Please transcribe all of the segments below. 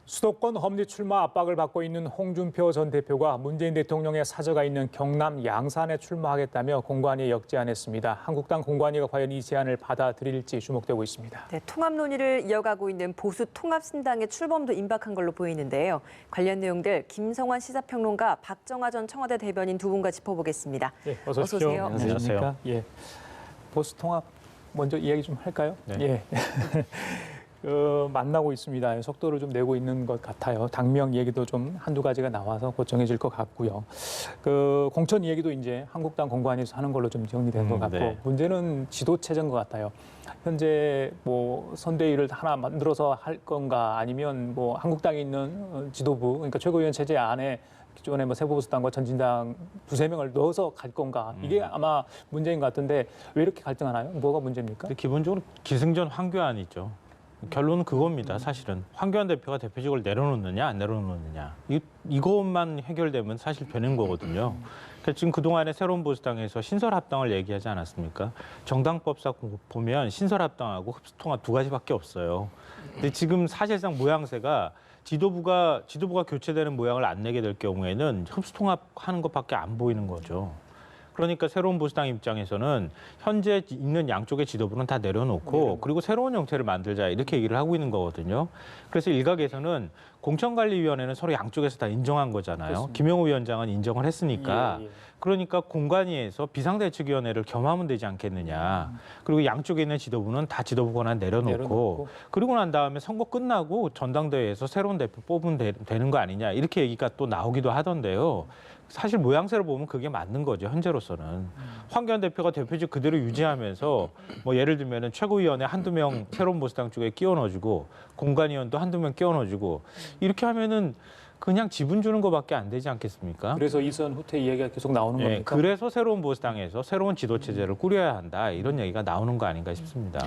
수도권 험리 출마 압박을 받고 있는 홍준표 전 대표가 문재인 대통령의 사저가 있는 경남 양산에 출마하겠다며 공관위에 역제안했습니다. 한국당 공관위가 과연 이 제안을 받아들일지 주목되고 있습니다. 네, 통합 논의를 이어가고 있는 보수 통합신당의 출범도 임박한 걸로 보이는데요. 관련 내용들 김성환 시사평론가, 박정아 전 청와대 대변인 두 분과 짚어보겠습니다. 네, 어서 오십시오. 오세요. 안녕하십니까? 예, 보수 통합 먼저 이야기 좀 할까요? 네. 예. 만나고 있습니다. 속도를 좀 내고 있는 것 같아요. 당명 얘기도 좀 한두 가지가 나와서 곧 정해질 것 같고요. 공천 얘기도 이제 한국당 공관위에서 하는 걸로 좀 정리된 것 같고, 네. 문제는 지도체제인 것 같아요. 현재 뭐 선대위를 하나 만들어서 할 건가, 아니면 뭐 한국당에 있는 지도부, 그러니까 최고위원 체제 안에 기존에 뭐 세보수당과 전진당 두세 명을 넣어서 갈 건가, 이게 아마 문제인 것 같은데 왜 이렇게 갈등하나요? 뭐가 문제입니까? 근데 기본적으로 기승전 황교안이죠. 결론은 그겁니다. 사실은 황교안 대표가 대표직을 내려놓느냐 안 내려놓느냐 이것만 해결되면 사실 되는 거거든요. 그러니까 지금 그동안에 새로운 보수당에서 신설합당을 얘기하지 않았습니까? 정당법상 보면 신설합당하고 흡수통합 두 가지밖에 없어요. 근데 지금 사실상 모양새가 지도부가 교체되는 모양을 안 내게 될 경우에는 흡수통합하는 것밖에 안 보이는 거죠. 그러니까 새로운 보수당 입장에서는 현재 있는 양쪽의 지도부는 다 내려놓고 그리고 새로운 정체를 만들자 이렇게 얘기를 하고 있는 거거든요. 그래서 일각에서는 공천관리위원회는 서로 양쪽에서 다 인정한 거잖아요. 그렇습니다. 김영우 위원장은 인정을 했으니까. 예. 그러니까 공관위에서 비상대책위원회를 겸하면 되지 않겠느냐. 그리고 양쪽에 있는 지도부는 다 지도부 권한 내려놓고 그리고 난 다음에 선거 끝나고 전당대회에서 새로운 대표 뽑으면 되는 거 아니냐. 이렇게 얘기가 또 나오기도 하던데요. 사실 모양새를 보면 그게 맞는 거죠, 현재로서는. 황교안 대표가 대표직 그대로 유지하면서 뭐 예를 들면은 최고위원회 한두 명 새로운 보수당 쪽에 끼워 넣어주고 공관위원도 한두 명 끼워 넣어주고 이렇게 하면은 그냥 지분 주는 것밖에 안 되지 않겠습니까? 그래서 이선 후퇴 이야기가 계속 나오는 예, 겁니까? 그래서 새로운 보수당에서 새로운 지도체제를 꾸려야 한다 이런 얘기가 나오는 거 아닌가 싶습니다.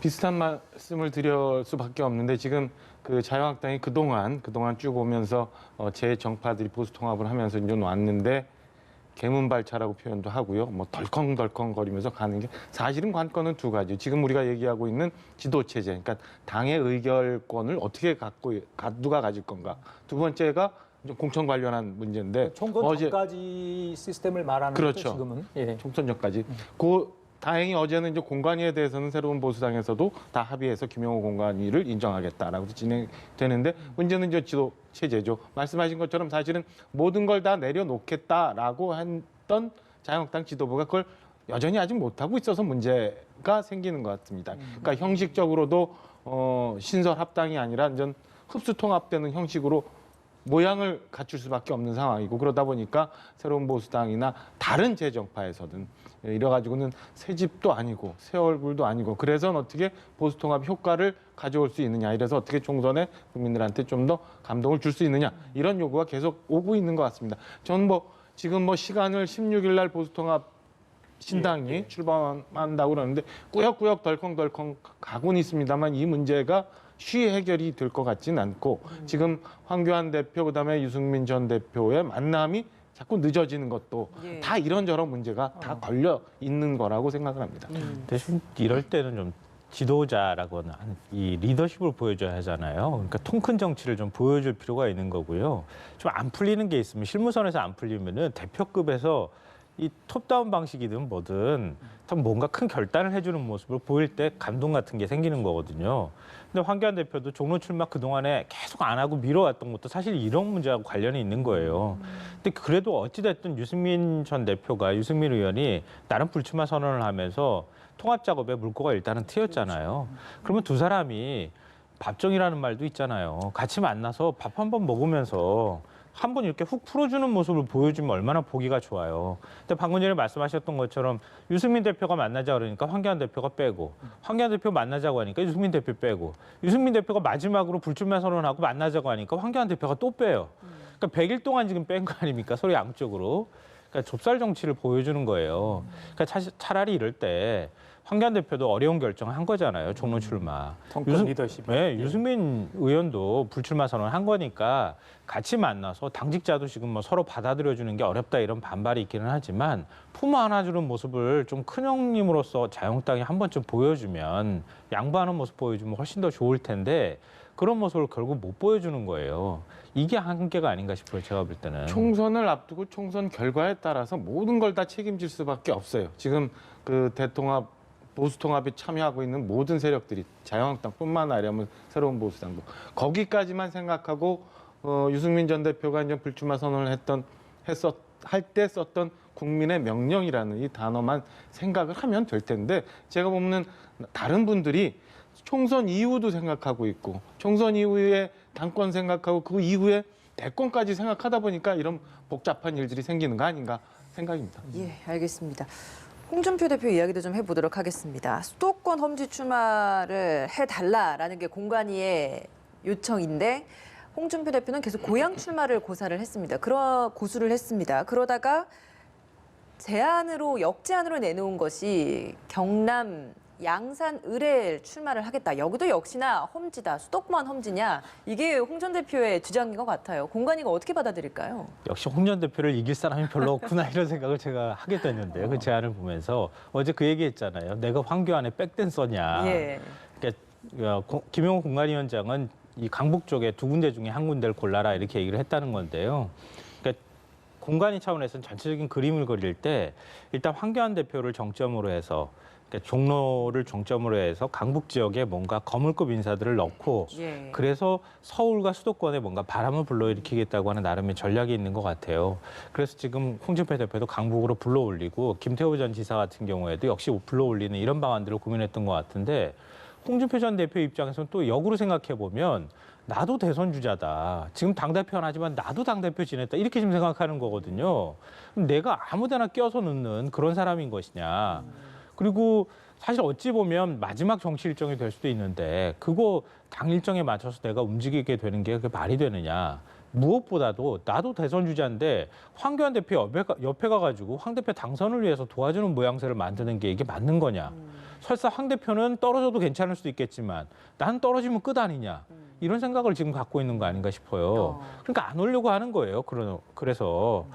비슷한 말씀을 드릴 수밖에 없는데 지금 그 자유한국당이 그동안 쭉 오면서 재정파들이 보수 통합을 하면서 이제 왔는데 개문발차라고 표현도 하고요. 뭐 덜컹덜컹거리면서 가는 게 사실은 관건은 두 가지. 지금 우리가 얘기하고 있는 지도체제, 그러니까 당의 의결권을 어떻게 누가 가질 건가. 두 번째가 공천 관련한 문제인데 총선 전까지 시스템을 말하는 그렇죠. 거죠, 지금은. 예. 총선 전까지. 다행히 어제는 이제 공관위에 대해서는 새로운 보수당에서도 다 합의해서 김영호 공관위를 인정하겠다라고 진행되는데 문제는 이제 지도 체제죠. 말씀하신 것처럼 사실은 모든 걸 다 내려놓겠다라고 했던 자유한국당 지도부가 그걸 여전히 아직 못하고 있어서 문제가 생기는 것 같습니다. 그러니까 형식적으로도 신설 합당이 아니라 완전 흡수 통합되는 형식으로 모양을 갖출 수밖에 없는 상황이고 그러다 보니까 새로운 보수당이나 다른 재정파에서든 이래가지고는 새 집도 아니고 새 얼굴도 아니고 그래서 어떻게 보수통합 효과를 가져올 수 있느냐 이래서 어떻게 총선에 국민들한테 좀 더 감동을 줄 수 있느냐 이런 요구가 계속 오고 있는 것 같습니다. 저는 지금 시간을 16일 날 보수통합 신당이 출범한다고 그러는데 꾸역꾸역 덜컹덜컹 가고는 있습니다만 이 문제가 쉬이 해결이 될 것 같지는 않고 지금 황교안 대표 그다음에 유승민 전 대표의 만남이 자꾸 늦어지는 것도 다 이런저런 문제가 다 걸려 있는 거라고 생각을 합니다. 대신 이럴 때는 좀 지도자라거나 이 리더십을 보여줘야 하잖아요. 그러니까 통 큰 정치를 좀 보여줄 필요가 있는 거고요. 좀 안 풀리는 게 있으면 실무선에서 안 풀리면은 대표급에서 이 톱다운 방식이든 뭐든 참 뭔가 큰 결단을 해주는 모습을 보일 때 감동 같은 게 생기는 거거든요. 근데 황교안 대표도 종로 출마 그동안에 계속 안 하고 미뤄왔던 것도 사실 이런 문제하고 관련이 있는 거예요. 근데 그래도 어찌됐든 유승민 의원이 나름 불출마 선언을 하면서 통합 작업에 물꼬가 일단은 트였잖아요. 그러면 두 사람이 밥정이라는 말도 있잖아요. 같이 만나서 밥 한 번 먹으면서 한 번 이렇게 훅 풀어주는 모습을 보여주면 얼마나 보기가 좋아요. 근데 방금 전에 말씀하셨던 것처럼 유승민 대표가 만나자 그러니까 황교안 대표가 빼고 황교안 대표 만나자고 하니까 유승민 대표 빼고 유승민 대표가 마지막으로 불출마 선언하고 만나자고 하니까 황교안 대표가 또 빼요. 그러니까 100일 동안 지금 뺀 거 아닙니까? 서로 양쪽으로. 그러니까 좁쌀 정치를 보여주는 거예요. 그러니까 차라리 이럴 때 황교안 대표도 어려운 결정을 한 거잖아요. 종로 출마. 리더십이. 네, 유승민 의원도 불출마 선언을 한 거니까 같이 만나서 당직자도 지금 뭐 서로 받아들여주는 게 어렵다 이런 반발이 있기는 하지만 품 안아주는 모습을 좀 큰 형님으로서 자유한국당이 한 번쯤 보여주면 양보하는 모습 보여주면 훨씬 더 좋을 텐데 그런 모습을 결국 못 보여주는 거예요. 이게 한계가 아닌가 싶어요. 제가 볼 때는. 총선을 앞두고 총선 결과에 따라서 모든 걸 다 책임질 수밖에 없어요. 지금 그 대통합 보수 통합에 참여하고 있는 모든 세력들이 자유한국당뿐만 아니라 뭐 새로운 보수당도 거기까지만 생각하고 유승민 전 대표가 이제 불출마 선언을 할 때 썼던 국민의 명령이라는 이 단어만 생각을 하면 될 텐데 제가 보면 다른 분들이 총선 이후도 생각하고 있고 총선 이후에 당권 생각하고 그 이후에 대권까지 생각하다 보니까 이런 복잡한 일들이 생기는 거 아닌가 생각입니다. 예, 알겠습니다. 홍준표 대표 이야기도 좀 해보도록 하겠습니다. 수도권 험지 출마를 해달라라는 게 공관위의 요청인데 홍준표 대표는 계속 고향 출마를 고수를 했습니다. 그러다가 역제안으로 내놓은 것이 경남 양산 을에 출마를 하겠다. 여기도 역시나 험지다. 수도권 험지냐. 이게 홍 전 대표의 주장인 것 같아요. 공관위가 어떻게 받아들일까요? 역시 홍 전 대표를 이길 사람이 별로 없구나 이런 생각을 제가 하게 됐는데요. 그 제안을 보면서 어제 그 얘기했잖아요. 내가 황교안에 백댄서냐. 예. 그러니까 김용호 공관위원장은 이 강북 쪽에 두 군데 중에 한 군데를 골라라 이렇게 얘기를 했다는 건데요. 그러니까 공관위 차원에서는 전체적인 그림을 그릴 때 일단 황교안 대표를 정점으로 해서 그러니까 종로를 중점으로 해서 강북 지역에 뭔가 거물급 인사들을 넣고 예. 그래서 서울과 수도권에 뭔가 바람을 불러일으키겠다고 하는 나름의 전략이 있는 것 같아요. 그래서 지금 홍준표 대표도 강북으로 불러올리고 김태호 전 지사 같은 경우에도 역시 불러올리는 이런 방안들을 고민했던 것 같은데 홍준표 전 대표 입장에서는 또 역으로 생각해 보면 나도 대선 주자다. 지금 당대표 안 하지만 나도 당대표 지냈다. 이렇게 지금 생각하는 거거든요. 그럼 내가 아무데나 껴서 넣는 그런 사람인 것이냐. 그리고 사실 어찌 보면 마지막 정치 일정이 될 수도 있는데 그거 당 일정에 맞춰서 내가 움직이게 되는 게 그게 말이 되느냐. 무엇보다도 나도 대선 주자인데 황교안 대표 옆에 가가지고 황 대표 당선을 위해서 도와주는 모양새를 만드는 게 이게 맞는 거냐. 설사 황 대표는 떨어져도 괜찮을 수도 있겠지만 난 떨어지면 끝 아니냐. 이런 생각을 지금 갖고 있는 거 아닌가 싶어요. 그러니까 안 오려고 하는 거예요. 그래서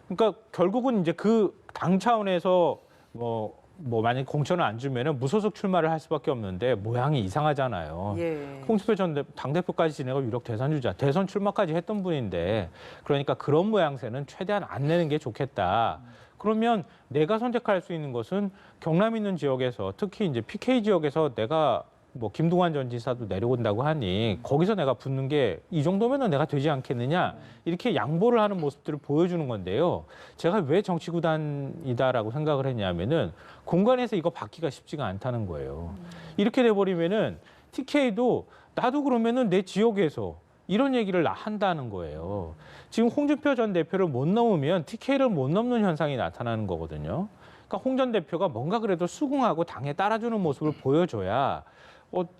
그러니까 결국은 이제 그 당 차원에서 뭐 만약 공천을 안 주면은 무소속 출마를 할 수밖에 없는데 모양이 이상하잖아요. 예. 홍준표 전 당대표까지 지내고 유력 대선 주자, 대선 출마까지 했던 분인데 그러니까 그런 모양새는 최대한 안 내는 게 좋겠다. 그러면 내가 선택할 수 있는 것은 경남 있는 지역에서 특히 이제 PK 지역에서 내가 뭐 김동완 전 지사도 내려온다고 하니 거기서 내가 붙는 게 이 정도면은 내가 되지 않겠느냐 이렇게 양보를 하는 모습들을 보여주는 건데요. 제가 왜 정치구단이다라고 생각을 했냐면은 공간에서 이거 받기가 쉽지가 않다는 거예요. 이렇게 돼버리면은 TK도 나도 그러면은 내 지역에서 이런 얘기를 한다는 거예요. 지금 홍준표 전 대표를 못 넘으면 TK를 못 넘는 현상이 나타나는 거거든요. 그러니까 홍 전 대표가 뭔가 그래도 수긍하고 당에 따라주는 모습을 보여줘야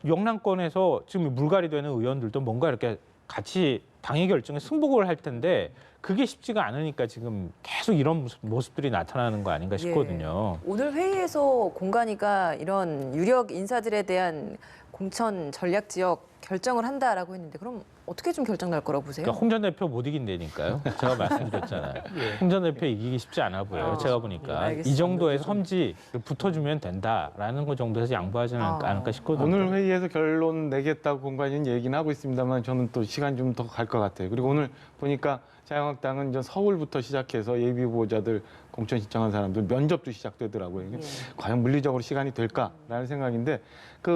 영남권에서 지금 물갈이 되는 의원들도 뭔가 이렇게 같이 당의 결정에 승복을 할 텐데 그게 쉽지가 않으니까 지금 계속 이런 모습들이 나타나는 거 아닌가 싶거든요. 예. 오늘 회의에서 공관위가 이런 유력 인사들에 대한 공천 전략 지역 결정을 한다라고 했는데 그럼 어떻게 좀 결정 날 거라고 보세요? 그러니까 홍 전 대표 못 이긴다니까요. 제가 말씀드렸잖아요. 홍 전 대표 이기기 쉽지 않아 보여요. 제가 보니까 알겠습니다. 이 정도의 험지 붙어주면 된다라는 거 정도에서 양보하지는 않을까 싶거든요. 오늘 회의에서 결론 내겠다고 공관위는 얘기는 하고 있습니다만 저는 또 시간 좀 더 갈 것 같아요. 그리고 오늘 보니까 자유한국당은 이제 서울부터 시작해서 예비 후보자들 공천 신청한 사람들 면접도 시작되더라고요. 이게 과연 물리적으로 시간이 될까라는 생각인데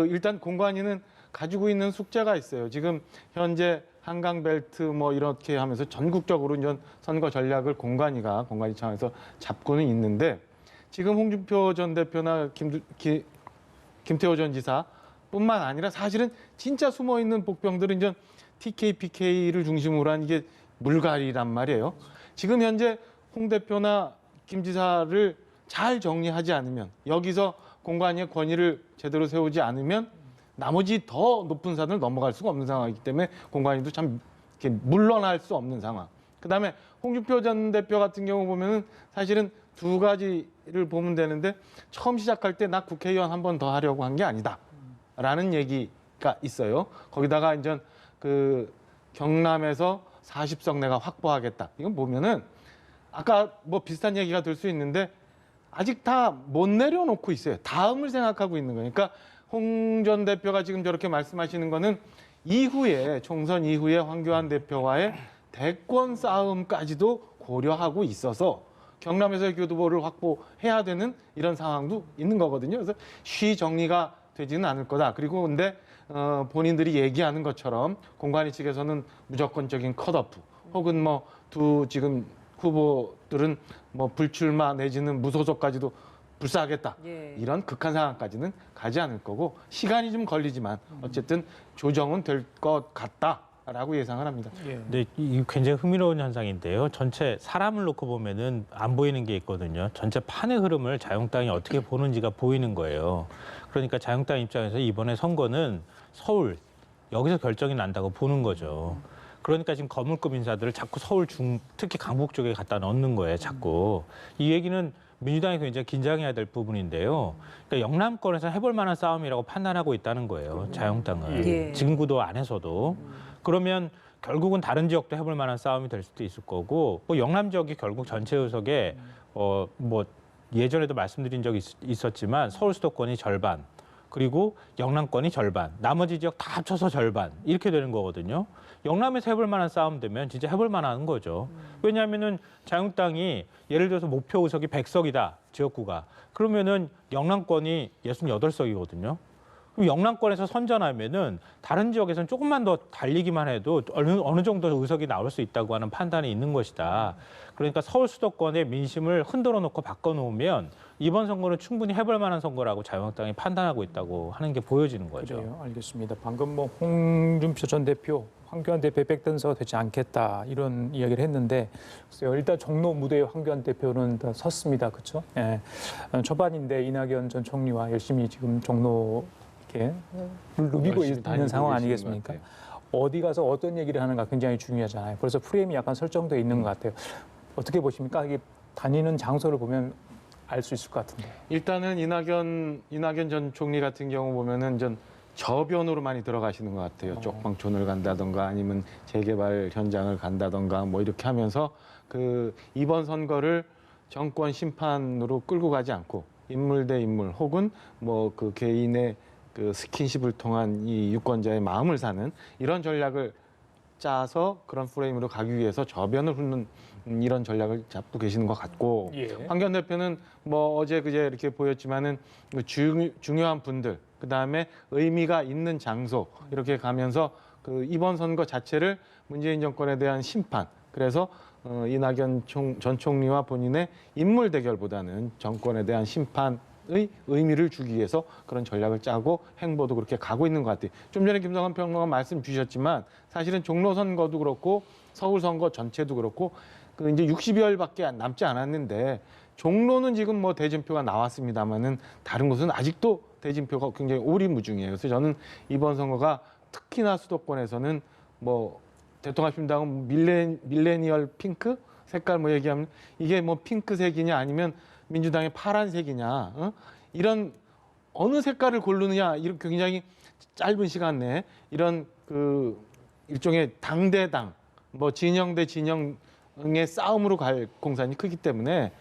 일단 공관위는 가지고 있는 숙제가 있어요. 지금 현재 한강 벨트 뭐 이렇게 하면서 전국적으로 이제 선거 전략을 공관위 차원에서 잡고는 있는데 지금 홍준표 전 대표나 김태호 전 지사뿐만 아니라 사실은 진짜 숨어 있는 복병들은 이제 TK, PK를 중심으로 한 이게 물갈이란 말이에요. 지금 현재 홍 대표나 김 지사를 잘 정리하지 않으면 여기서 공관위의 권위를 제대로 세우지 않으면 나머지 더 높은 산을 넘어갈 수가 없는 상황이기 때문에 공관위도 참 이렇게 물러날 수 없는 상황. 그다음에 홍준표 전 대표 같은 경우 보면은 사실은 두 가지를 보면 되는데 처음 시작할 때 나 국회의원 한 번 더 하려고 한 게 아니다라는 얘기가 있어요. 거기다가 이제 경남에서 40석 내가 확보하겠다. 이건 보면은 아까 뭐 비슷한 얘기가 될 수 있는데 아직 다 못 내려놓고 있어요. 다음을 생각하고 있는 거니까 홍 전 대표가 지금 저렇게 말씀하시는 거는 이후에 총선 이후에 황교안 대표와의 대권 싸움까지도 고려하고 있어서 경남에서의 교두보를 확보해야 되는 이런 상황도 있는 거거든요. 그래서 쉬 정리가 되지는 않을 거다. 그리고 근데 본인들이 얘기하는 것처럼 공관위 측에서는 무조건적인 컷오프 혹은 뭐 두 지금 후보들은 뭐 불출마 내지는 무소속까지도 불사하겠다. 예. 이런 극한 상황까지는 가지 않을 거고 시간이 좀 걸리지만 어쨌든 조정은 될 것 같다라고 예상을 합니다. 예. 근데 이 굉장히 흥미로운 현상인데요. 전체 사람을 놓고 보면은 안 보이는 게 있거든요. 전체 판의 흐름을 자유한국당이 어떻게 보는지가 보이는 거예요. 그러니까 자유한국당 입장에서 이번에 선거는 서울 여기서 결정이 난다고 보는 거죠. 그러니까 지금 거물급 인사들을 자꾸 서울 특히 강북 쪽에 갖다 넣는 거예요. 자꾸. 이 얘기는 민주당이 굉장히 긴장해야 될 부분인데요. 그러니까 영남권에서 해볼 만한 싸움이라고 판단하고 있다는 거예요. 자유한국당은. 예. 지금 구도 안에서도. 그러면 결국은 다른 지역도 해볼 만한 싸움이 될 수도 있을 거고 뭐 영남 지역이 결국 전체 의석에 뭐 예전에도 말씀드린 적이 있었지만 서울 수도권이 절반 그리고 영남권이 절반 나머지 지역 다 합쳐서 절반 이렇게 되는 거거든요. 영남에서 해볼 만한 싸움 되면 진짜 해볼 만한 거죠. 왜냐하면은 자유한국당이 예를 들어서 목표 의석이 100석이다 지역구가 그러면은 영남권이 68석이거든요. 그럼 영남권에서 선전하면은 다른 지역에서는 조금만 더 달리기만 해도 어느 정도 의석이 나올 수 있다고 하는 판단이 있는 것이다. 그러니까 서울 수도권의 민심을 흔들어 놓고 바꿔놓으면 이번 선거는 충분히 해볼 만한 선거라고 자유한국당이 판단하고 있다고 하는 게 보여지는 거죠. 그래요. 알겠습니다. 방금 뭐 홍준표 전 대표, 황교안 대표의 백단서가 되지 않겠다 이런 이야기를 했는데 글쎄요. 일단 종로 무대에 황교안 대표는 다 섰습니다. 그렇죠? 예. 초반인데 이낙연 전 총리와 열심히 지금 종로 이렇게 누비고 열심히 있는 다니고 상황 계시는 아니겠습니까? 것 같아요. 어디 가서 어떤 얘기를 하는가 굉장히 중요하잖아요. 그래서 프레임이 약간 설정돼 있는 것 같아요. 어떻게 보십니까? 이게 다니는 장소를 보면 알 수 있을 것 같은데. 일단은 이낙연 전 총리 같은 경우 보면은 전 저변으로 많이 들어가시는 것 같아요. 쪽방촌을 간다던가 아니면 재개발 현장을 간다던가 뭐 이렇게 하면서 그 이번 선거를 정권 심판으로 끌고 가지 않고 인물 대 인물 혹은 뭐 그 개인의 그 스킨십을 통한 이 유권자의 마음을 사는 이런 전략을 짜서 그런 프레임으로 가기 위해서 저변을 훑는 이런 전략을 잡고 계시는 것 같고 예. 황교안 대표는 뭐 어제 그제 이렇게 보였지만은 그 중요한 분들 그다음에 의미가 있는 장소 이렇게 가면서 그 이번 선거 자체를 문재인 정권에 대한 심판 그래서 이낙연 전 총리와 본인의 인물 대결보다는 정권에 대한 심판의 의미를 주기 위해서 그런 전략을 짜고 행보도 그렇게 가고 있는 것 같아요. 좀 전에 김성환 평론가 말씀 주셨지만 사실은 종로 선거도 그렇고 서울 선거 전체도 그렇고 그 이제 60여일밖에 남지 않았는데 종로는 지금 뭐 대진표가 나왔습니다만은 다른 곳은 아직도 대진표가 굉장히 오리무중이에요. 그래서 저는 이번 선거가 특히나 수도권에서는 뭐 대통합신당은 밀레니얼 핑크 색깔 뭐 얘기하면 이게 뭐 핑크색이냐 아니면 민주당의 파란색이냐 이런 어느 색깔을 고르느냐 이렇게 굉장히 짧은 시간 내에 이런 그 일종의 당대당 뭐 진영 대 진영의 싸움으로 갈 공산이 크기 때문에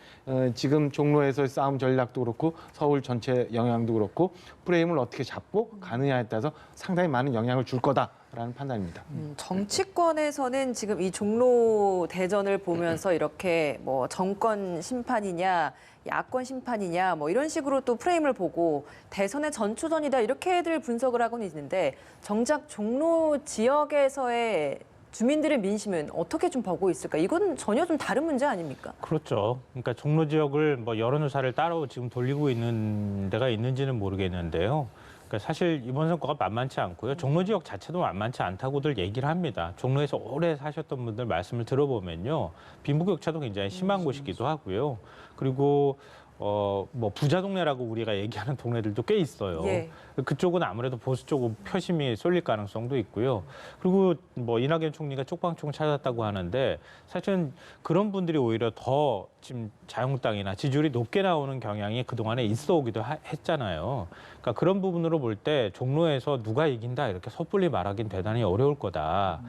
지금 종로에서의 싸움 전략도 그렇고 서울 전체 영향도 그렇고 프레임을 어떻게 잡고 가느냐에 따라서 상당히 많은 영향을 줄 거다라는 판단입니다. 정치권에서는 지금 이 종로 대전을 보면서 이렇게 뭐 정권 심판이냐 야권 심판이냐 뭐 이런 식으로 또 프레임을 보고 대선의 전초전이다 이렇게들 분석을 하고는 있는데 정작 종로 지역에서의 주민들의 민심은 어떻게 좀 보고 있을까? 이건 전혀 좀 다른 문제 아닙니까? 그렇죠. 그러니까 종로 지역을 뭐 여론조사를 따로 지금 돌리고 있는 데가 있는지는 모르겠는데요. 그러니까 사실 이번 선거가 만만치 않고요. 종로 지역 자체도 만만치 않다고들 얘기를 합니다. 종로에서 오래 사셨던 분들 말씀을 들어보면요. 빈부격차도 굉장히 심한 곳이기도 하고요. 그리고 뭐 부자 동네라고 우리가 얘기하는 동네들도 꽤 있어요. 예. 그쪽은 아무래도 보수 쪽 표심이 쏠릴 가능성도 있고요. 그리고 뭐 이낙연 총리가 쪽방촌 찾았다고 하는데 사실은 그런 분들이 오히려 더 지금 자유한국당이나 지지율이 높게 나오는 경향이 그동안에 있어 오기도 했잖아요. 그러니까 그런 부분으로 볼 때 종로에서 누가 이긴다 이렇게 섣불리 말하기는 대단히 어려울 거다.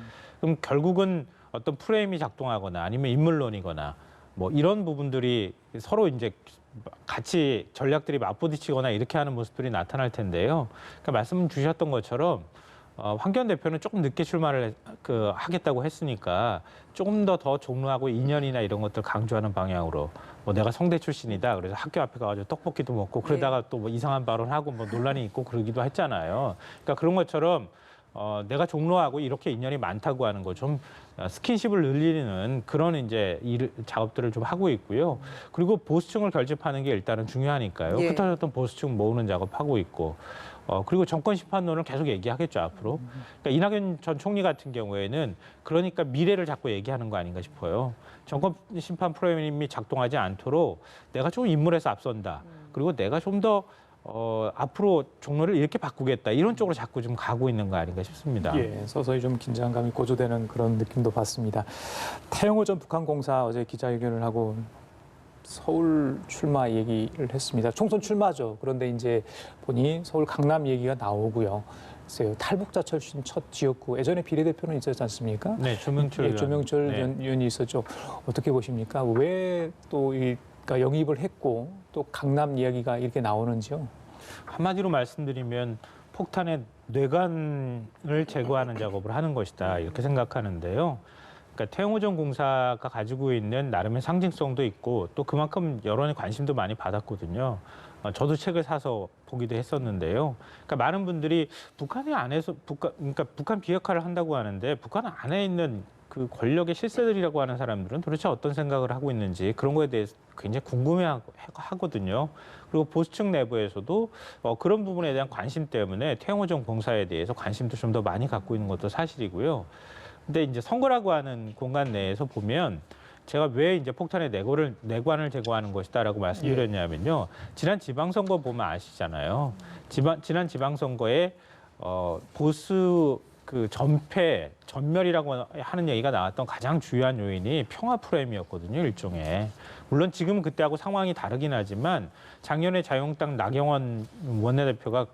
그럼 결국은 어떤 프레임이 작동하거나 아니면 인물론이거나 뭐 이런 부분들이 서로 이제 같이 전략들이 맞부딪히거나 이렇게 하는 모습들이 나타날 텐데요. 그러니까 말씀 주셨던 것처럼 황교안 대표는 조금 늦게 출마를 하겠다고 했으니까 조금 더 종로하고 인연이나 이런 것들 강조하는 방향으로 뭐 내가 성대 출신이다. 그래서 학교 앞에 가가지고 떡볶이도 먹고 그러다가 또 뭐 이상한 발언하고 뭐 논란이 있고 그러기도 했잖아요. 그러니까 그런 것처럼 내가 종로하고 이렇게 인연이 많다고 하는 거 좀 스킨십을 늘리는 그런 이제 작업들을 좀 하고 있고요. 그리고 보수층을 결집하는 게 일단은 중요하니까요. 예. 흩어졌던 보수층 모으는 작업하고 있고. 그리고 정권 심판론을 계속 얘기하겠죠, 앞으로. 그러니까 이낙연 전 총리 같은 경우에는 그러니까 미래를 자꾸 얘기하는 거 아닌가 싶어요. 정권 심판 프로그램이 작동하지 않도록 내가 좀 인물에서 앞선다. 그리고 내가 좀 더 앞으로 종로를 이렇게 바꾸겠다. 이런 쪽으로 자꾸 좀 가고 있는 거 아닌가 싶습니다. 예, 서서히 좀 긴장감이 고조되는 그런 느낌도 받습니다. 태영호 전 북한공사 어제 기자회견을 하고 서울 출마 얘기를 했습니다. 총선 출마죠. 그런데 이제 보니 서울 강남 얘기가 나오고요. 글쎄요, 탈북자 출신 첫 지역구 예전에 비례대표는 있었지 않습니까? 네, 조명철 예, 조명철 네. 의원이 있었죠. 어떻게 보십니까? 왜 또 그러니까 영입을 했고 또 강남 이야기가 이렇게 나오는지요? 한마디로 말씀드리면 폭탄의 뇌관을 제거하는 작업을 하는 것이다. 이렇게 생각하는데요. 그러니까 태영호 전 공사가 가지고 있는 나름의 상징성도 있고 또 그만큼 여론의 관심도 많이 받았거든요. 저도 책을 사서 보기도 했었는데요. 그러니까 많은 분들이 북한의 안에서 그러니까 북한 비핵화를 한다고 하는데 북한 안에 있는 그 권력의 실세들이라고 하는 사람들은 도대체 어떤 생각을 하고 있는지 그런 거에 대해서 굉장히 궁금해하거든요. 그리고 보수층 내부에서도 그런 부분에 대한 관심 때문에 태영호 전 공사에 대해서 관심도 좀 더 많이 갖고 있는 것도 사실이고요. 근데 이제 선거라고 하는 공간 내에서 보면 제가 왜 이제 폭탄의 내관을 제거하는 것이다라고 말씀드렸냐면요. 지난 지방선거 보면 아시잖아요. 지난 지방선거에 보수 그 전멸이라고 하는 얘기가 나왔던 가장 중요한 요인이 평화 프레임이었거든요, 일종의. 물론 지금은 그때하고 상황이 다르긴 하지만 작년에 자유한국당 나경원 원내대표가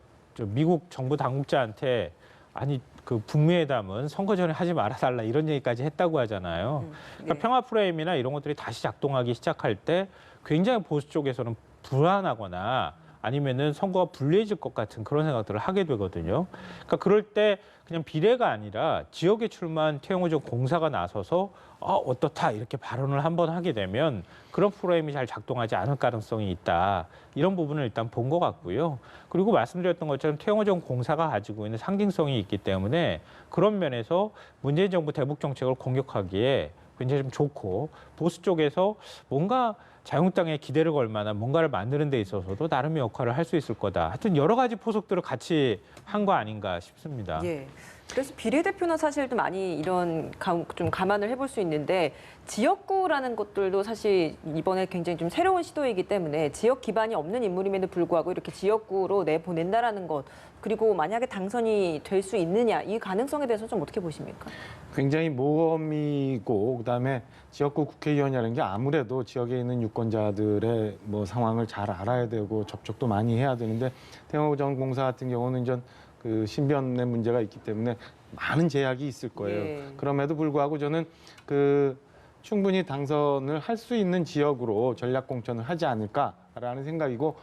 미국 정부 당국자한테 아니 그 북미회담은 선거 전에 하지 말아달라 이런 얘기까지 했다고 하잖아요. 그러니까 예. 평화 프레임이나 이런 것들이 다시 작동하기 시작할 때 굉장히 보수 쪽에서는 불안하거나 아니면은 선거가 불리해질 것 같은 그런 생각들을 하게 되거든요. 그러니까 그럴 때 그냥 비례가 아니라 지역에 출마한 태영호 전 공사가 나서서 어떻다 이렇게 발언을 한번 하게 되면 그런 프레임이 잘 작동하지 않을 가능성이 있다. 이런 부분을 일단 본 것 같고요. 그리고 말씀드렸던 것처럼 태영호 전 공사가 가지고 있는 상징성이 있기 때문에 그런 면에서 문재인 정부 대북 정책을 공격하기에 굉장히 좀 좋고 보수 쪽에서 뭔가 자유한국당에 기대를 걸 만한 뭔가를 만드는 데 있어서도 나름의 역할을 할 수 있을 거다. 하여튼 여러 가지 포석들을 같이 한 거 아닌가 싶습니다. 예. 그래서 비례대표는 사실 좀 많이 이런 좀 감안을 해볼 수 있는데 지역구라는 것들도 사실 이번에 굉장히 좀 새로운 시도이기 때문에 지역 기반이 없는 인물임에도 불구하고 이렇게 지역구로 내보낸다라는 것 그리고 만약에 당선이 될 수 있느냐 이 가능성에 대해서 좀 어떻게 보십니까? 굉장히 모험이고 그다음에 지역구 국회의원이라는 게 아무래도 지역에 있는 유권자들의 뭐 상황을 잘 알아야 되고 접촉도 많이 해야 되는데 태영호 전 공사 같은 경우는 전 그 신변의 문제가 있기 때문에 많은 제약이 있을 거예요. 예. 그럼에도 불구하고 저는 그 충분히 당선을 할 수 있는 지역으로 전략 공천을 하지 않을까라는 생각이고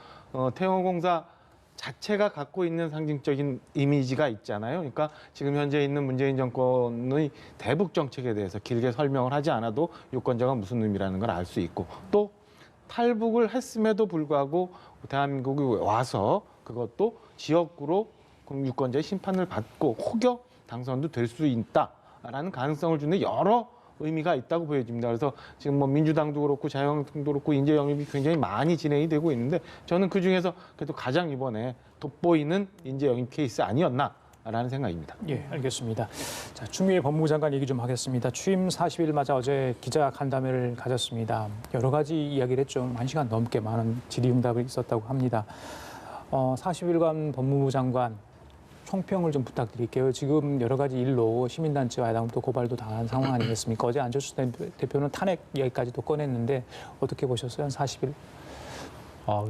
태영호 공사 자체가 갖고 있는 상징적인 이미지가 있잖아요. 그러니까 지금 현재 있는 문재인 정권의 대북 정책에 대해서 길게 설명을 하지 않아도 유권자가 무슨 의미라는 걸 알 수 있고 또 탈북을 했음에도 불구하고 대한민국에 와서 그것도 지역구로 그럼 유권자의 심판을 받고 혹여 당선도 될 수 있다라는 가능성을 주는 여러 의미가 있다고 보여집니다. 그래서 지금 뭐 민주당도 그렇고 자유한국당도 그렇고 인재 영입이 굉장히 많이 진행이 되고 있는데 저는 그 중에서 그래도 가장 이번에 돋보이는 인재 영입 케이스 아니었나라는 생각입니다. 예, 알겠습니다. 자, 추미애 법무부 장관 얘기 좀 하겠습니다. 취임 40일 맞아 어제 기자 간담회를 가졌습니다. 여러 가지 이야기를 했죠. 1시간 넘게 많은 질의응답이 있었다고 합니다. 40일간 법무부 장관 총평을 좀 부탁드릴게요. 지금 여러 가지 일로 시민단체와 야당도 고발도 당한 상황 아니겠습니까? 어제 안철수 대표는 탄핵 이야기까지도 꺼냈는데 어떻게 보셨어요? 한 40일?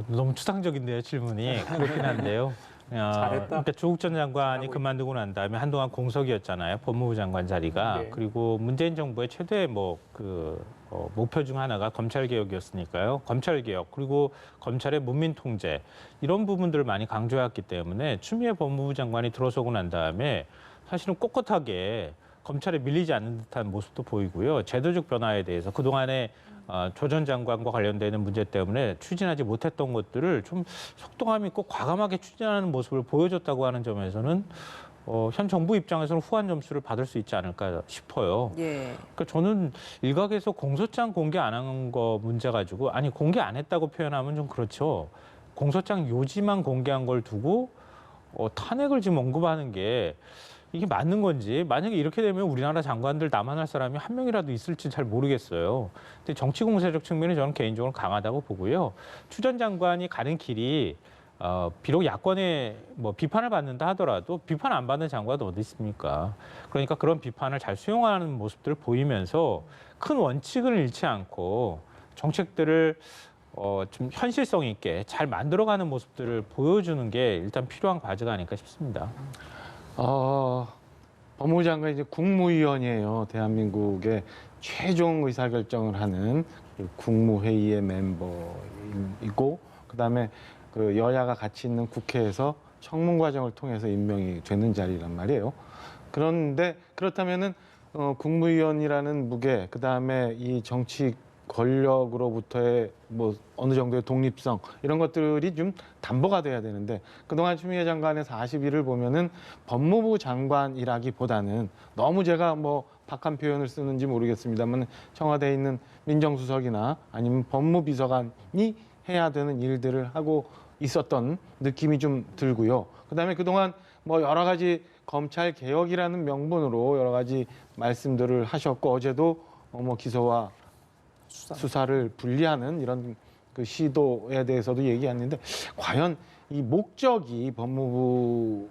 너무 추상적인데요, 질문이. 그렇긴 한데요. 잘했다. 그러니까 조국 전 장관이 그만두고 난 다음에 한동안 공석이었잖아요. 법무부 장관 자리가. 네. 그리고 문재인 정부의 최대 목표 중 하나가 검찰 개혁이었으니까요. 검찰 개혁 그리고 검찰의 문민 통제 이런 부분들을 많이 강조해왔기 때문에 추미애 법무부 장관이 들어서고 난 다음에 사실은 꼿꼿하게 검찰에 밀리지 않는 듯한 모습도 보이고요. 제도적 변화에 대해서 그동안에 조 전 장관과 관련되는 문제 때문에 추진하지 못했던 것들을 좀 속도감 있고 과감하게 추진하는 모습을 보여줬다고 하는 점에서는 현 정부 입장에서는 후한 점수를 받을 수 있지 않을까 싶어요. 예. 그러니까 저는 일각에서 공소장 공개 안 한 거 문제 가지고 아니 공개 안 했다고 표현하면 좀 그렇죠. 공소장 요지만 공개한 걸 두고 탄핵을 지금 언급하는 게 이게 맞는 건지 만약에 이렇게 되면 우리나라 장관들 남아날 사람이 한 명이라도 있을지 잘 모르겠어요. 근데 정치 공세적 측면이 저는 개인적으로 강하다고 보고요. 추 전 장관이 가는 길이 비록 야권의 뭐 비판을 받는다 하더라도 비판 안 받는 장관도 어디 있습니까? 그러니까 그런 비판을 잘 수용하는 모습들을 보이면서 큰 원칙을 잃지 않고 정책들을 좀 현실성 있게 잘 만들어가는 모습들을 보여주는 게 일단 필요한 과제가 아닐까 싶습니다. 법무부 장관이 이제 국무위원이에요. 대한민국의 최종 의사결정을 하는 그 국무회의의 멤버이고, 그다음에 그 여야가 같이 있는 국회에서 청문 과정을 통해서 임명이 되는 자리란 말이에요. 그런데 그렇다면은 국무위원이라는 무게, 그다음에 이 정치 권력으로부터의 뭐 어느 정도의 독립성 이런 것들이 좀 담보가 돼야 되는데 그동안 추미애 장관의 40일을 보면은 법무부 장관이라기보다는 너무 제가 뭐 박한 표현을 쓰는지 모르겠습니다만 청와대에 있는 민정수석이나 아니면 법무비서관이 해야 되는 일들을 하고 있었던 느낌이 좀 들고요. 그다음에 그동안 뭐 여러 가지 검찰 개혁이라는 명분으로 여러 가지 말씀들을 하셨고 어제도 뭐 기소와 수사를 분리하는 이런 그 시도에 대해서도 얘기했는데 과연 이 목적이 법무부의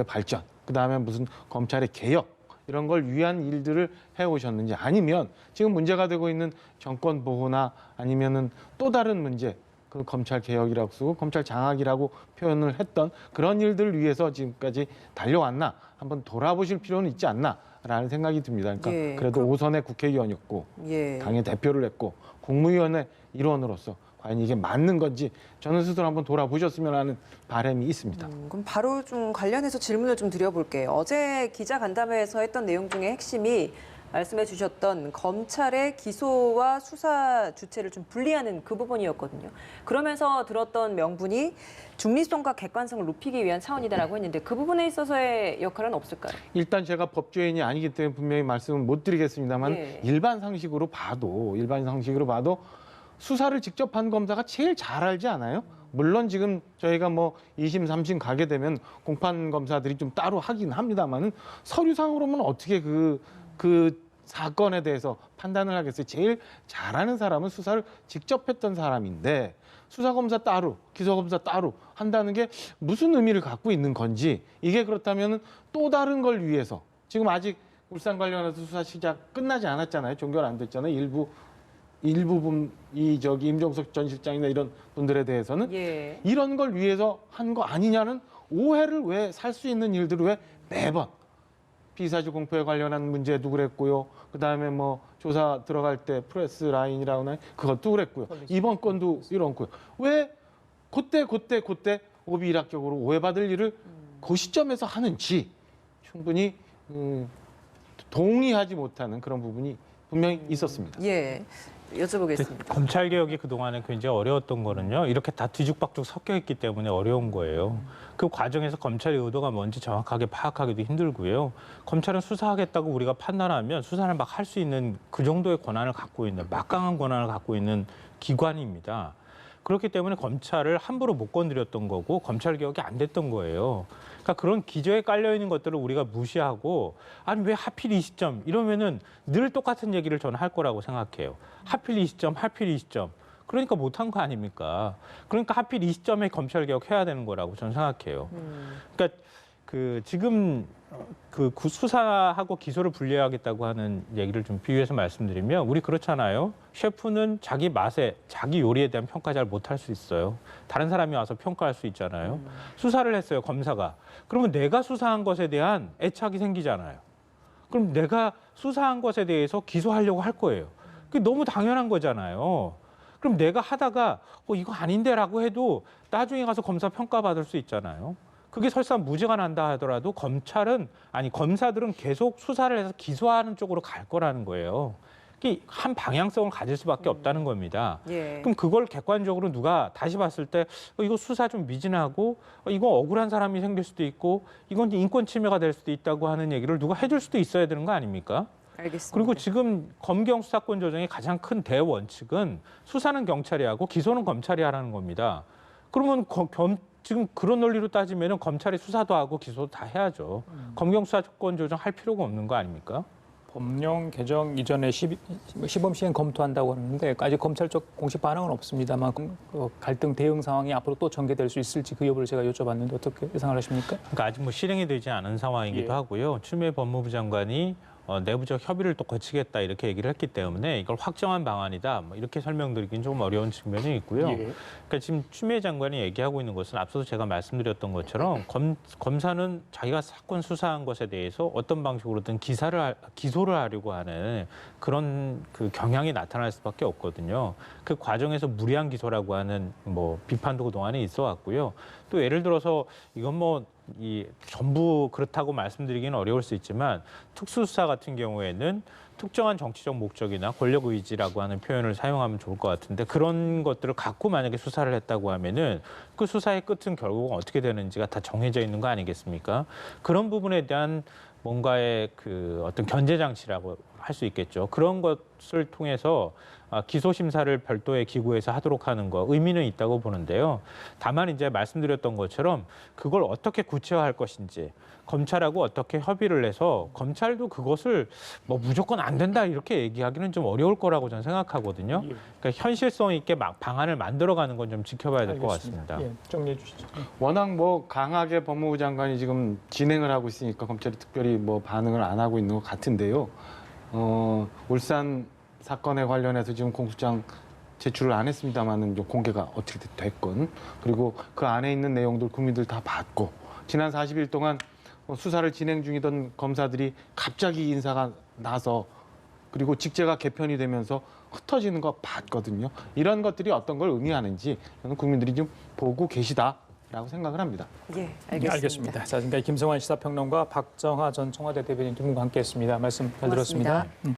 발전, 그다음에 무슨 검찰의 개혁 이런 걸 위한 일들을 해오셨는지 아니면 지금 문제가 되고 있는 정권 보호나 아니면은 또 다른 문제, 그 검찰 개혁이라고 쓰고 검찰 장악이라고 표현을 했던 그런 일들을 위해서 지금까지 달려왔나 한번 돌아보실 필요는 있지 않나라는 생각이 듭니다. 그러니까 예, 그래도 오선의 국회의원이었고 예. 당의 대표를 했고 국무위원회 일원으로서 과연 이게 맞는 건지 저는 스스로 한번 돌아보셨으면 하는 바람이 있습니다. 그럼 바로 좀 관련해서 질문을 좀 드려볼게요. 어제 기자 간담회에서 했던 내용 중에 핵심이 말씀해 주셨던 검찰의 기소와 수사 주체를 좀 분리하는 그 부분이었거든요. 그러면서 들었던 명분이 중립성과 객관성을 높이기 위한 차원이다라고 했는데 그 부분에 있어서의 역할은 없을까요? 일단 제가 법조인이 아니기 때문에 분명히 말씀은 못 드리겠습니다만 예. 일반 상식으로 봐도 수사를 직접 한 검사가 제일 잘 알지 않아요? 물론 지금 저희가 뭐 2심, 3심 가게 되면 공판 검사들이 좀 따로 하긴 합니다만은 서류상으로는 어떻게 그 사건에 대해서 판단을 하겠어요. 제일 잘하는 사람은 수사를 직접 했던 사람인데 수사검사 따로, 기소검사 따로 한다는 게 무슨 의미를 갖고 있는 건지 이게 그렇다면 또 다른 걸 위해서 지금 아직 울산 관련해서 수사 시작 끝나지 않았잖아요. 종결 안 됐잖아요. 일부분 임종석 전 실장이나 이런 분들에 대해서는 예. 이런 걸 위해서 한 거 아니냐는 오해를 왜 살 수 있는 일들을 왜 매번 피의사실 공표에 관련한 문제도 그랬고요. 그다음에 뭐 조사 들어갈 때 프레스 라인이라고 하나 그것도 그랬고요. 이번 건도 이렇고요. 왜 그때 오비 일학적으로 오해받을 일을 그 시점에서 하는지 충분히 동의하지 못하는 그런 부분이 분명히 있었습니다. 예. 여쭤보겠습니다. 검찰 개혁이 그동안에 굉장히 어려웠던 거는요. 이렇게 다 뒤죽박죽 섞여 있기 때문에 어려운 거예요. 그 과정에서 검찰의 의도가 뭔지 정확하게 파악하기도 힘들고요. 검찰은 수사하겠다고 우리가 판단하면 수사를 막 할 수 있는 그 정도의 권한을 갖고 있는 막강한 권한을 갖고 있는 기관입니다. 그렇기 때문에 검찰을 함부로 못 건드렸던 거고 검찰 개혁이 안 됐던 거예요. 그러니까 그런 기저에 깔려 있는 것들을 우리가 무시하고 아니 왜 하필 이 시점 이러면은 늘 똑같은 얘기를 저는 할 거라고 생각해요. 하필 이 시점. 그러니까 못한 거 아닙니까? 그러니까 하필 이 시점에 검찰 개혁 해야 되는 거라고 저는 생각해요. 그러니까 그 지금 그 수사하고 기소를 분리하겠다고 하는 얘기를 좀 비유해서 말씀드리면 우리 그렇잖아요. 셰프는 자기 맛에 자기 요리에 대한 평가 잘 못할 수 있어요. 다른 사람이 와서 평가할 수 있잖아요. 수사를 했어요, 검사가. 그러면 내가 수사한 것에 대한 애착이 생기잖아요. 그럼 내가 수사한 것에 대해서 기소하려고 할 거예요. 그게 너무 당연한 거잖아요. 그럼 내가 하다가 이거 아닌데라고 해도 나중에 가서 검사 평가받을 수 있잖아요. 그게 설사 무죄가 난다 하더라도 검사들은 계속 수사를 해서 기소하는 쪽으로 갈 거라는 거예요. 이게 한 방향성을 가질 수밖에 없다는 겁니다. 예. 그럼 그걸 객관적으로 누가 다시 봤을 때 이거 수사 좀 미진하고 이거 억울한 사람이 생길 수도 있고 이건 인권 침해가 될 수도 있다고 하는 얘기를 누가 해줄 수도 있어야 되는 거 아닙니까? 알겠습니다. 그리고 지금 검경 수사권 조정의 가장 큰 대원칙은 수사는 경찰이 하고 기소는 검찰이 하라는 겁니다. 그러면 지금 그런 논리로 따지면 검찰이 수사도 하고 기소도 다 해야죠. 검경 수사권 조정 할 필요가 없는 거 아닙니까? 법령 개정 이전에 시범 시행 검토한다고 하는데 아직 검찰 쪽 공식 반응은 없습니다만 갈등 대응 상황이 앞으로 또 전개될 수 있을지 그 여부를 제가 여쭤봤는데 어떻게 예상을 하십니까? 그러니까 아직 뭐 실행이 되지 않은 상황이기도 예. 하고요. 추미애 법무부 장관이 내부적 협의를 또 거치겠다 이렇게 얘기를 했기 때문에 이걸 확정한 방안이다 뭐 이렇게 설명드리긴 좀 어려운 측면이 있고요. 예. 그러니까 지금 추미애 장관이 얘기하고 있는 것은 앞서도 제가 말씀드렸던 것처럼 검사는 자기가 사건 수사한 것에 대해서 어떤 방식으로든 기소를 하려고 하는 그런 그 경향이 나타날 수밖에 없거든요. 그 과정에서 무리한 기소라고 하는 뭐 비판도 그동안에 있어 왔고요. 또 예를 들어서 이건 뭐 전부 그렇다고 말씀드리기는 어려울 수 있지만 특수수사 같은 경우에는 특정한 정치적 목적이나 권력 의지라고 하는 표현을 사용하면 좋을 것 같은데 그런 것들을 갖고 만약에 수사를 했다고 하면은 그 수사의 끝은 결국 어떻게 되는지가 다 정해져 있는 거 아니겠습니까? 그런 부분에 대한 뭔가의 그 어떤 견제 장치라고 할 수 있겠죠. 그런 것을 통해서 기소 심사를 별도의 기구에서 하도록 하는 거 의미는 있다고 보는데요. 다만 이제 말씀드렸던 것처럼 그걸 어떻게 구체화할 것인지 검찰하고 어떻게 협의를 해서 검찰도 그것을 뭐 무조건 안 된다 이렇게 얘기하기는 좀 어려울 거라고 저는 생각하거든요. 그러니까 현실성 있게 방안을 만들어가는 건 좀 지켜봐야 될 것 같습니다. 예, 정리해 주시죠. 워낙 뭐 강하게 법무부 장관이 지금 진행을 하고 있으니까 검찰이 특별히 뭐 반응을 안 하고 있는 것 같은데요. 울산 사건에 관련해서 지금 공소장 제출을 안 했습니다만은 공개가 어떻게 됐건 그리고 그 안에 있는 내용들 국민들 다 봤고 지난 40일 동안 수사를 진행 중이던 검사들이 갑자기 인사가 나서 그리고 직제가 개편이 되면서 흩어지는 거 봤거든요. 이런 것들이 어떤 걸 의미하는지 저는 국민들이 좀 보고 계시다라고 생각을 합니다. 예, 네, 알겠습니다. 자, 지금까지 김성환 시사평론가 박정하 전 청와대 대변인 두 분과 함께했습니다. 말씀 잘 고맙습니다. 들었습니다.